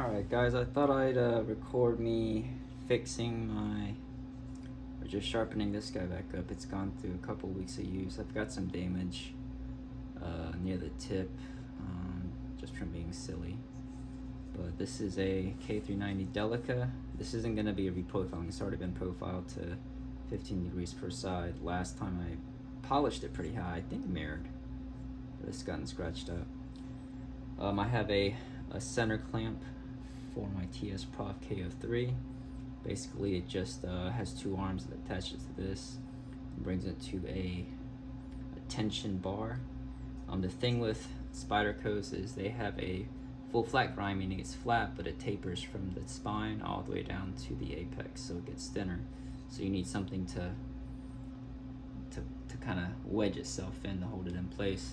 Alright guys, I thought I'd record me fixing my, or just sharpening this guy back up. It's gone through a couple weeks of use. I've got some damage near the tip, just from being silly. But this is a K390 Delica. This isn't going to be a reprofiling. It's already been profiled to 15 degrees per side. Last time I polished it pretty high, I think mirrored, but it's gotten scratched up. I have a center clamp for my TSProf K03. Basically it just has two arms that attaches to this and brings it to a tension bar. The thing with Spydercos is they have a full flat grind, meaning it's flat but it tapers from the spine all the way down to the apex, so it gets thinner. So you need something to kind of wedge itself in to hold it in place.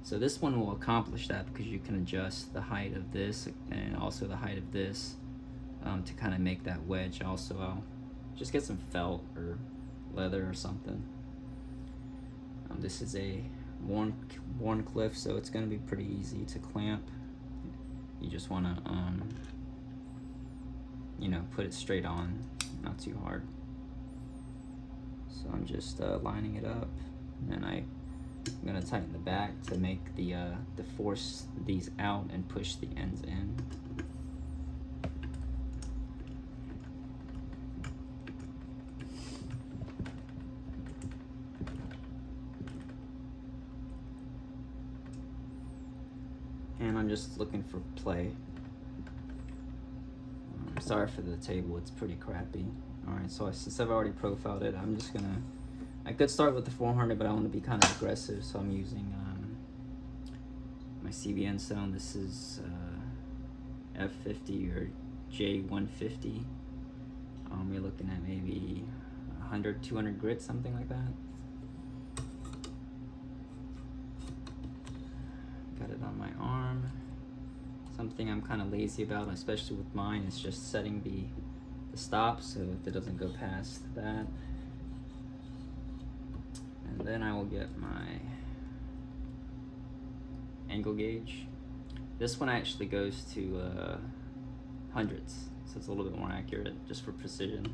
So this one will accomplish that because you can adjust the height of this and also the height of this to kind of make that wedge. Also, I'll just get some felt or leather or something. This is a wharncliffe, so it's going to be pretty easy to clamp. You just want to, put it straight on, not too hard. So I'm just lining it up, and I'm going to tighten the back to make the to force these out and push the ends in. And I'm just looking for play. Sorry for the table, it's pretty crappy. Alright, so since I've already profiled it, I'm just gonna, I could start with the 400, but I want to be kind of aggressive, so I'm using my CBN stone. This is F50 or J150. We're looking at maybe 100, 200 grit, something like that. Got it on my arm. Something I'm kind of lazy about, especially with mine, is just setting the stop so that it doesn't go past that. And then I will get my angle gauge. This one actually goes to hundreds, so it's a little bit more accurate just for precision.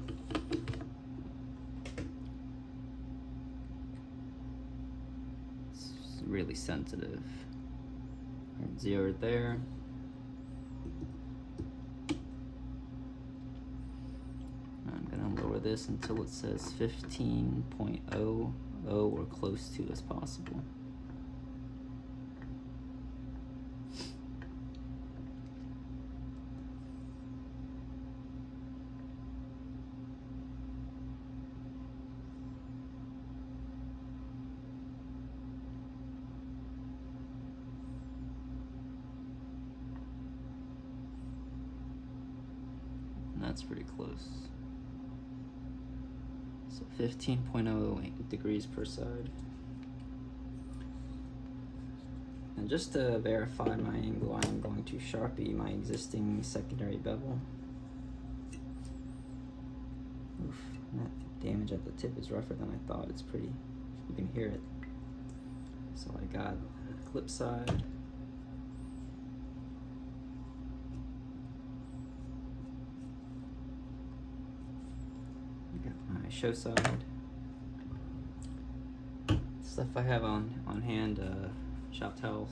It's really sensitive. Zero it there. I'm gonna lower this until it says 15.00 or close to as possible. And that's pretty close. So 15.08 degrees per side. And just to verify my angle, I am going to Sharpie my existing secondary bevel. Oof, that damage at the tip is rougher than I thought. It's pretty, you can hear it. So I got clip side. Got my show side. Stuff I have on hand, shop towels.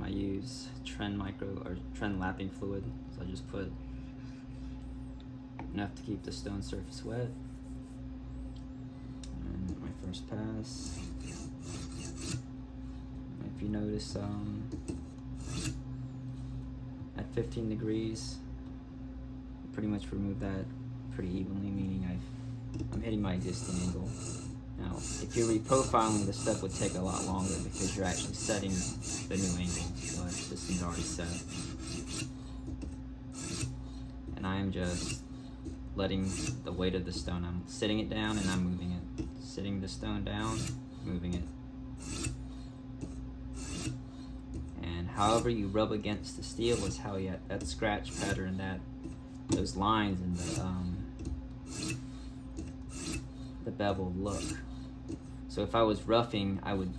I use Trend lapping fluid, so I just put enough to keep the stone surface wet. And my first pass. If you notice, at 15 degrees, I pretty much remove that pretty evenly, meaning I'm hitting my existing angle. Now, if you're reprofiling, the step would take a lot longer because you're actually setting the new angle, but this one's already set. And I am just letting the weight of the stone, I'm sitting it down and I'm moving it. Sitting the stone down, moving it. And however you rub against the steel is how you, that scratch pattern, those lines in the bevel look. So if I was roughing, I would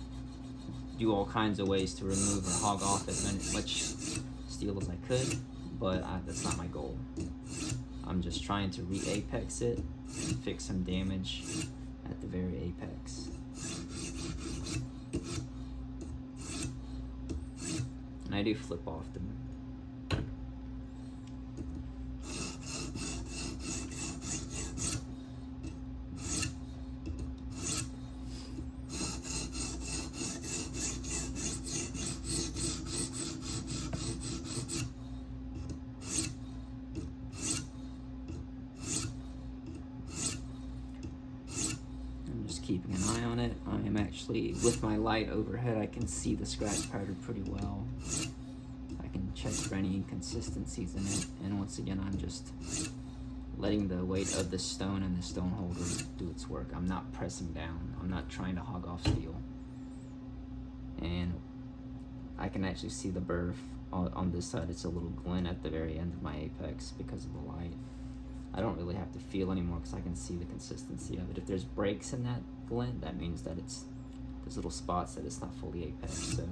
do all kinds of ways to remove or hog off as much steel as I could, but that's not my goal. I'm just trying to re-apex it, fix some damage at the very apex. And I do flip often. Keeping an eye on it. I am actually, with my light overhead, I can see the scratch pattern pretty well. I can check for any inconsistencies in it, and once again, I'm just letting the weight of the stone and the stone holder do its work. I'm not pressing down. I'm not trying to hog off steel. And I can actually see the burr on this side. It's a little glint at the very end of my apex because of the light. I don't really have to feel anymore because I can see the consistency of it. If there's breaks in that glint, that means that there's little spots that it's not fully apexed. So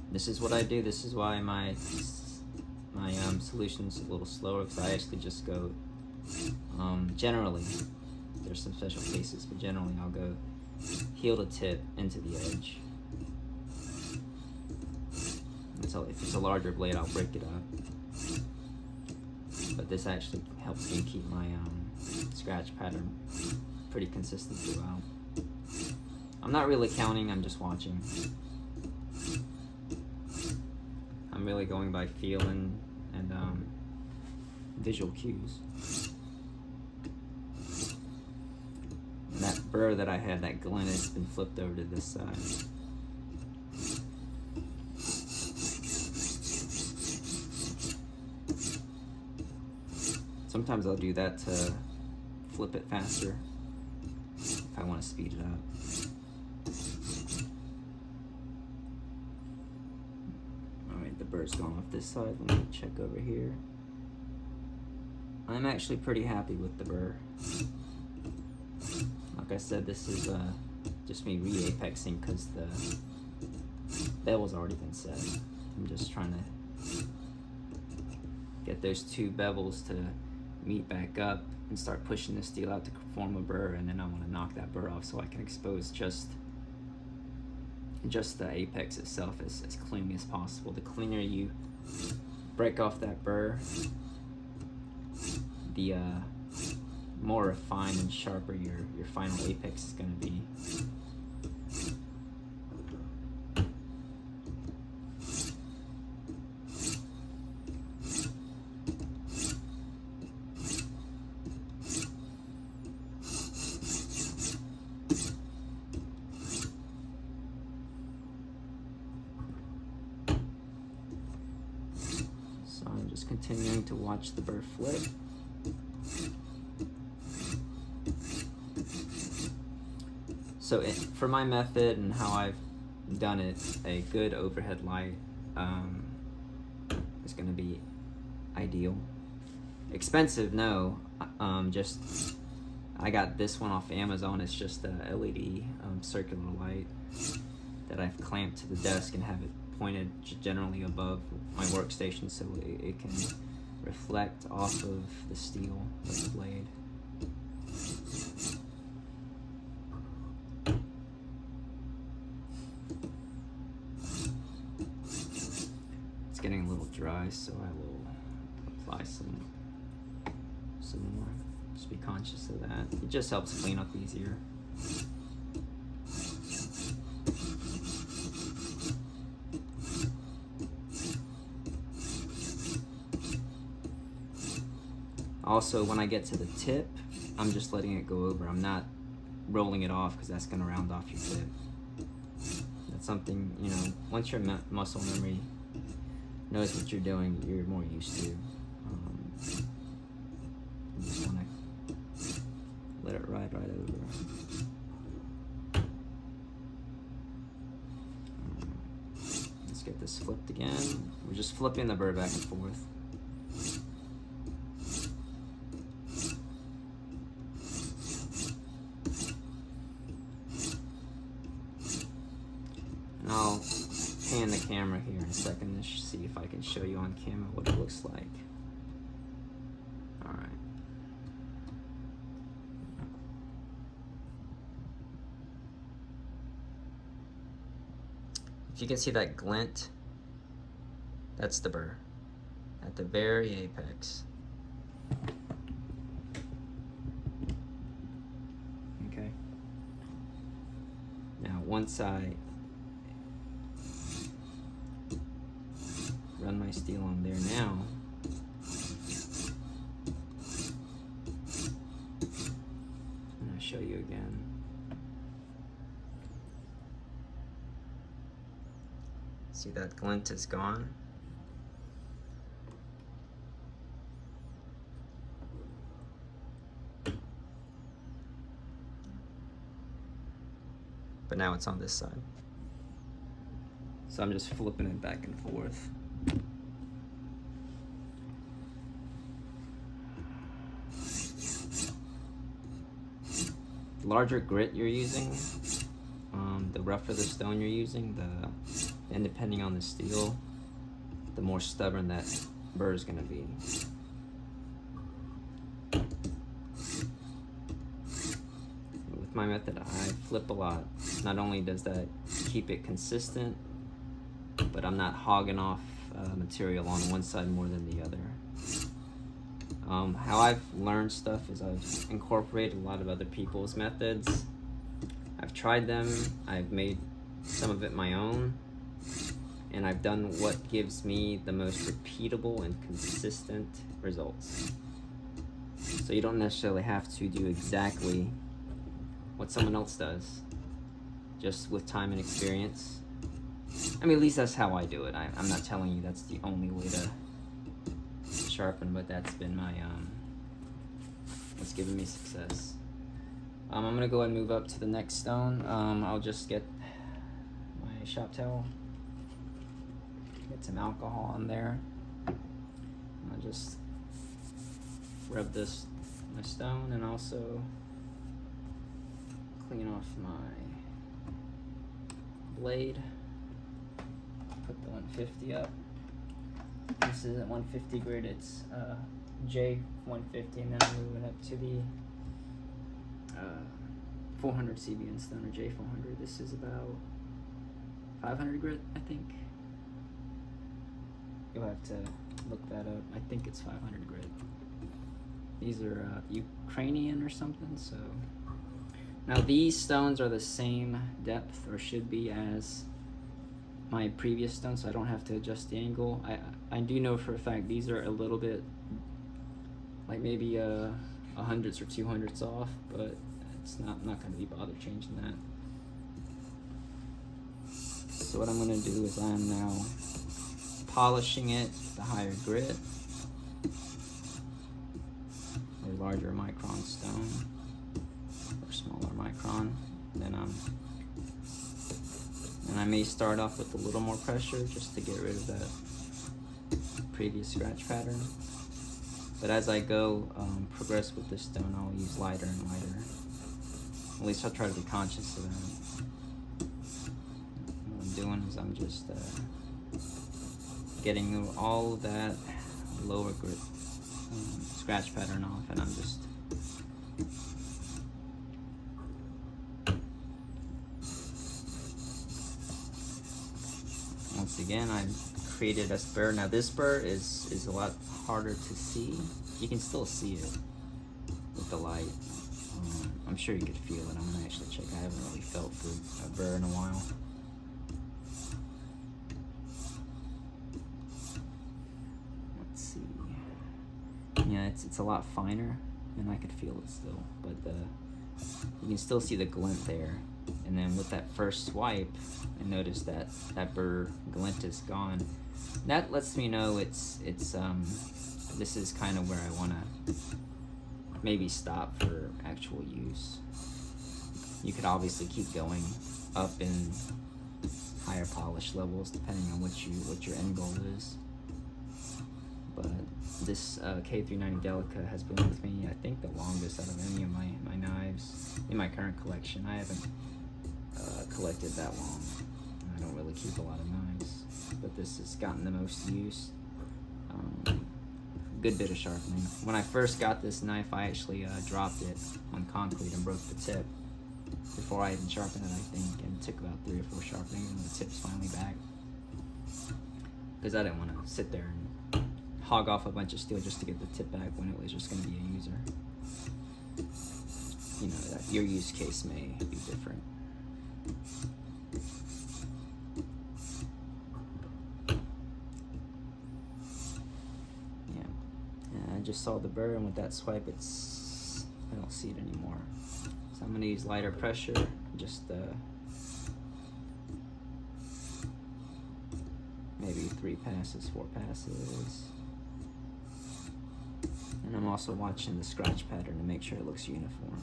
this is what I do. This is why my solution's a little slower, because I actually just go, generally, there's some special cases, but generally I'll go heel to tip into the edge. So if it's a larger blade, I'll break it up. But this actually helps me keep my scratch pattern pretty consistent throughout. I'm not really counting, I'm just watching. I'm really going by feeling and visual cues. And that burr that I had, that glint, has been flipped over to this side. Sometimes I'll do that to flip it faster if I want to speed it up. Alright, the burr's gone off this side. Let me check over here. I'm actually pretty happy with the burr. Like I said, this is just me re-apexing because the bevel's already been set. I'm just trying to get those two bevels to meet back up and start pushing the steel out to form a burr, and then I want to knock that burr off so I can expose just the apex itself as cleanly as possible. The cleaner you break off that burr, the more refined and sharper your final apex is going to be. I'm just continuing to watch the burr flip. So for my method and how I've done it, a good overhead light is going to be ideal. Expensive, no. Just I got this one off Amazon. It's just a LED circular light that I've clamped to the desk and have it pointed generally above my workstation so it can reflect off of the steel of the blade. It's getting a little dry, so I will apply some more. Just be conscious of that. It just helps clean up easier. Also, when I get to the tip, I'm just letting it go over. I'm not rolling it off because that's going to round off your tip. That's something, you know, once your muscle memory knows what you're doing, you're more used to. You just want to let it ride right over. Let's get this flipped again. We're just flipping the burr back and forth. camera here in a second to see if I can show you on camera what it looks like. Alright. If you can see that glint, that's the burr at the very apex. Okay. Now once I run my steel on there now, and I'll show you again. See, that glint is gone. But now it's on this side. So I'm just flipping it back and forth. The larger grit you're using, the rougher the stone you're using, and depending on the steel, the more stubborn that burr is going to be. With my method, I flip a lot. Not only does that keep it consistent, but I'm not hogging off material on one side more than the other. How I've learned stuff is I've incorporated a lot of other people's methods. I've tried them, I've made some of it my own, and I've done what gives me the most repeatable and consistent results. So you don't necessarily have to do exactly what someone else does, just with time and experience. I mean, at least that's how I do it. I'm not telling you that's the only way to sharpen, but that's been my, what's given me success. I'm gonna go ahead and move up to the next stone. I'll just get my shop towel, get some alcohol on there. I'll just rub my stone, and also clean off my blade. Put the 150 up. This isn't 150 grit, it's J150, and then I'm moving up to the 400 CBN stone, or J400. This is about 500 grit, I think. You'll have to look that up. I think it's 500 grit. These are Ukrainian or something, so. Now these stones are the same depth, or should be, as my previous stone, so I don't have to adjust the angle. I do know for a fact these are a little bit, like maybe hundredths or 200ths off, but it's not going to be bothered changing that. So what I'm going to do is I'm now polishing it with the higher grit, or larger micron stone, or smaller micron. Then and I may start off with a little more pressure just to get rid of that previous scratch pattern. But as I go progress with this stone, I'll use lighter and lighter. At least I'll try to be conscious of that. What I'm doing is I'm just getting all of that lower grit scratch pattern off, and I'm just once again I created a burr. Now this burr is a lot harder to see. You can still see it with the light. I'm sure you could feel it. I'm gonna actually check. I haven't really felt a burr in a while. Let's see. Yeah, it's a lot finer, and I could feel it still, but you can still see the glint there. And then with that first swipe, I noticed that that burr glint is gone. That lets me know it's this is kind of where I want to maybe stop for actual use. You could obviously keep going up in higher polish levels depending on what your end goal is. But this K390 Delica has been with me, I think, the longest out of any of my knives in my current collection. I haven't collected that long. I don't really keep a lot of knives. but this has gotten the most use. Good bit of sharpening. When I first got this knife, I actually dropped it on concrete and broke the tip before I even sharpened it, I think, and it took about 3 or 4 sharpenings and the tip's finally back. Because I didn't want to sit there and hog off a bunch of steel just to get the tip back when it was just going to be a user. You know, that your use case may be different. I just saw the burr, and with that swipe, I don't see it anymore. So I'm gonna use lighter pressure, just maybe 3 passes, 4 passes. And I'm also watching the scratch pattern to make sure it looks uniform.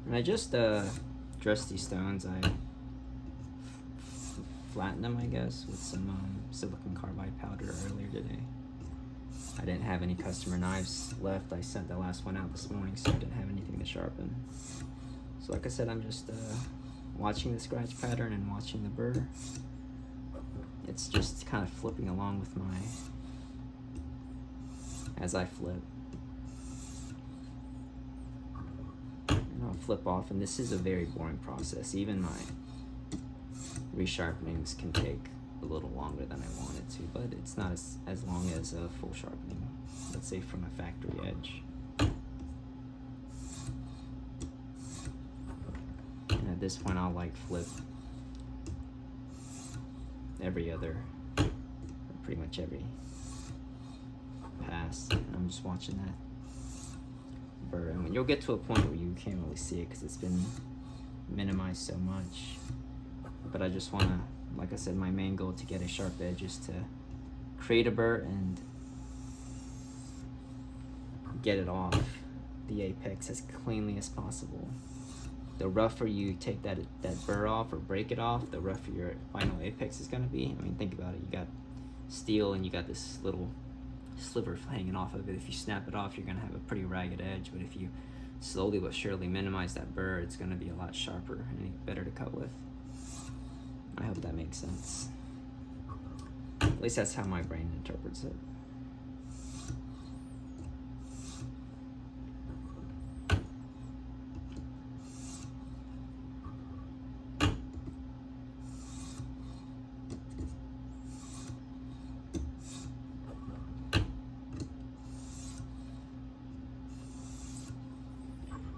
And I just dressed these stones. I flattened them, I guess, with some silicon carbide powder earlier today. I didn't have any customer knives left. I sent the last one out this morning, so I didn't have anything to sharpen. So like I said, I'm just watching the scratch pattern and watching the burr. It's just kind of flipping along with as I flip. I'll flip off, and this is a very boring process. Even my resharpenings can take a little longer than I want it to, but it's not as long as a full sharpening, let's say from a factory edge. And at this point, I'll like flip pretty much every pass, and I'm just watching that. And when you'll get to a point where you can't really see it because it's been minimized so much. But I just want to, like I said, my main goal to get a sharp edge is to create a burr and get it off the apex as cleanly as possible. The rougher you take that burr off or break it off, the rougher your final apex is going to be. I mean, think about it. You got steel and you got this little sliver hanging off of it. If you snap it off, you're going to have a pretty ragged edge, but if you slowly but surely minimize that burr, it's going to be a lot sharper and better to cut with. I hope that makes sense. At least that's how my brain interprets it.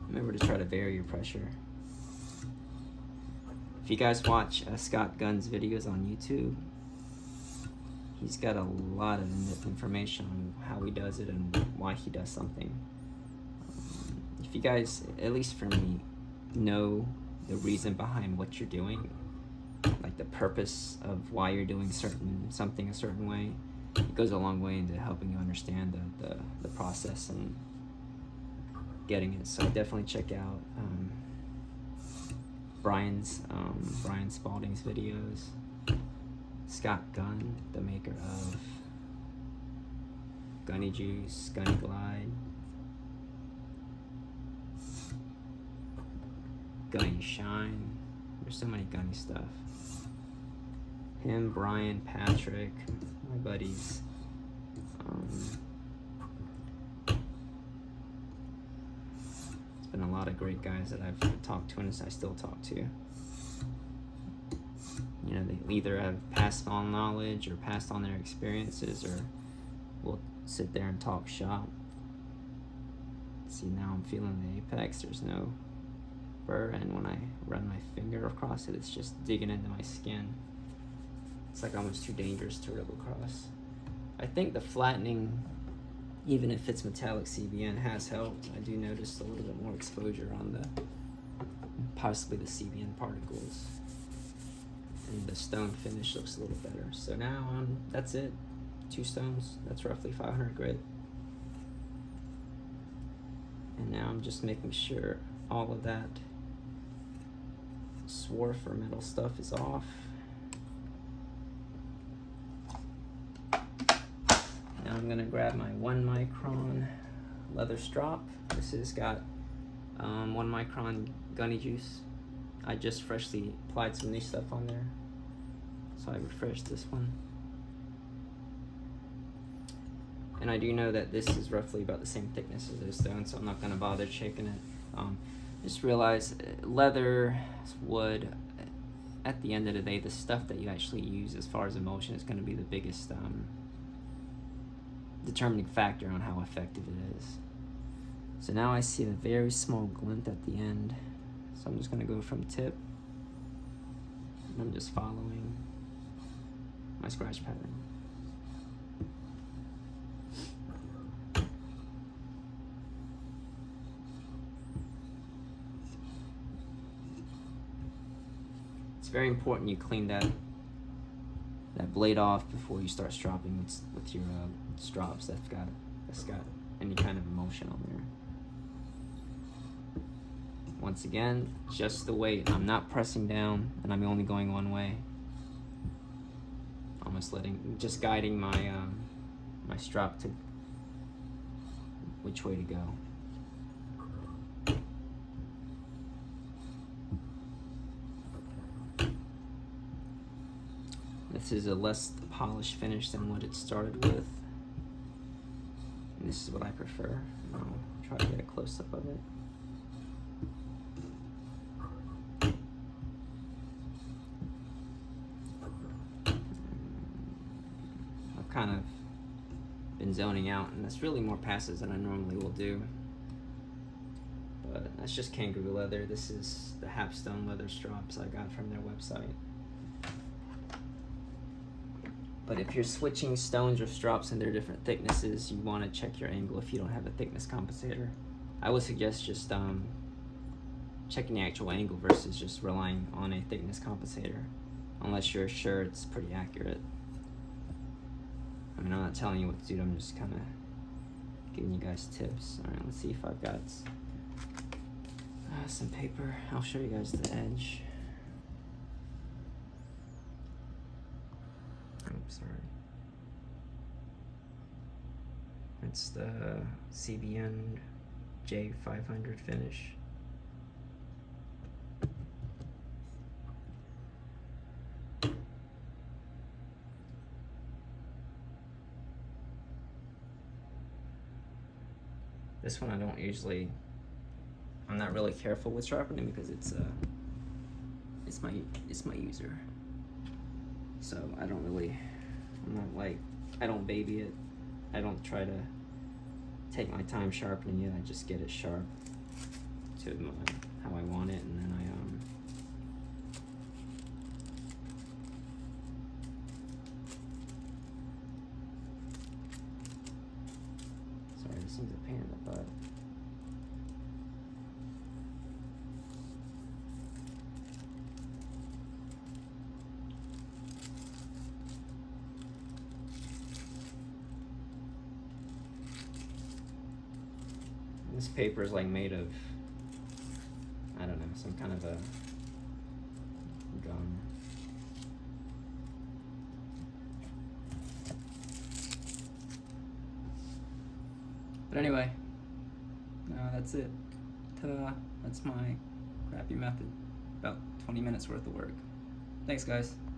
Remember to try to vary your pressure. If you guys watch Scott Gunn's videos on YouTube, he's got a lot of in-depth information on how he does it and why he does something. If you guys, at least for me, know the reason behind what you're doing, like the purpose of why you're doing something a certain way, it goes a long way into helping you understand the process and getting it. So definitely check out Brian Spalding's videos. Scott Gunn, the maker of Gunny Juice, Gunny Glide, Gunny Shine. There's so many Gunny stuff. Him, Brian, Patrick, my buddies. Been a lot of great guys that I've talked to and I still talk to. You know, they either have passed on knowledge or passed on their experiences, or we'll sit there and talk shop. See, now I'm feeling the apex. There's no burr, and when I run my finger across it, it's just digging into my skin. It's like almost too dangerous to rub across. I think the flattening, even if it's metallic CBN, has helped. I do notice a little bit more exposure on possibly the CBN particles. And the stone finish looks a little better. So now, that's it. 2 stones, that's roughly 500 grit. And now I'm just making sure all of that swarf or metal stuff is off. I'm gonna grab my 1 micron leather strop. This has got 1 micron gunny juice. I just freshly applied some new stuff on there, so I refreshed this one. And I do know that this is roughly about the same thickness as those stones, so I'm not gonna bother shaking it. Just realize leather, wood, at the end of the day, the stuff that you actually use as far as emulsion is gonna be the biggest determining factor on how effective it is. So now I see a very small glint at the end. So I'm just gonna go from tip, and I'm just following my scratch pattern. It's very important you clean that blade off before you start stropping with your strops that's got any kind of emulsion on there. Once again, just the weight. I'm not pressing down, and I'm only going one way. Just guiding my my strop to which way to go. This is a less polished finish than what it started with. And this is what I prefer. I'll try to get a close-up of it. I've kind of been zoning out, and that's really more passes than I normally will do. But that's just kangaroo leather. This is the Hapstone leather strops I got from their website. But if you're switching stones or strops and they're different thicknesses, you want to check your angle if you don't have a thickness compensator. I would suggest just checking the actual angle versus just relying on a thickness compensator, unless you're sure it's pretty accurate. I mean, I'm not telling you what to do, I'm just kind of giving you guys tips. Alright, let's see if I've got some paper. I'll show you guys the edge. Oops, sorry. It's the CBN J500 finish. This one I'm not really careful with sharpening because it's my user. So I don't baby it. I don't try to take my time sharpening it. I just get it sharp to how I want it, and then sorry, this thing's a pain in the butt. This paper is like made of, I don't know, some kind of a gum. But anyway, that's it. Ta-da! That's my crappy method. About 20 minutes worth of work. Thanks, guys.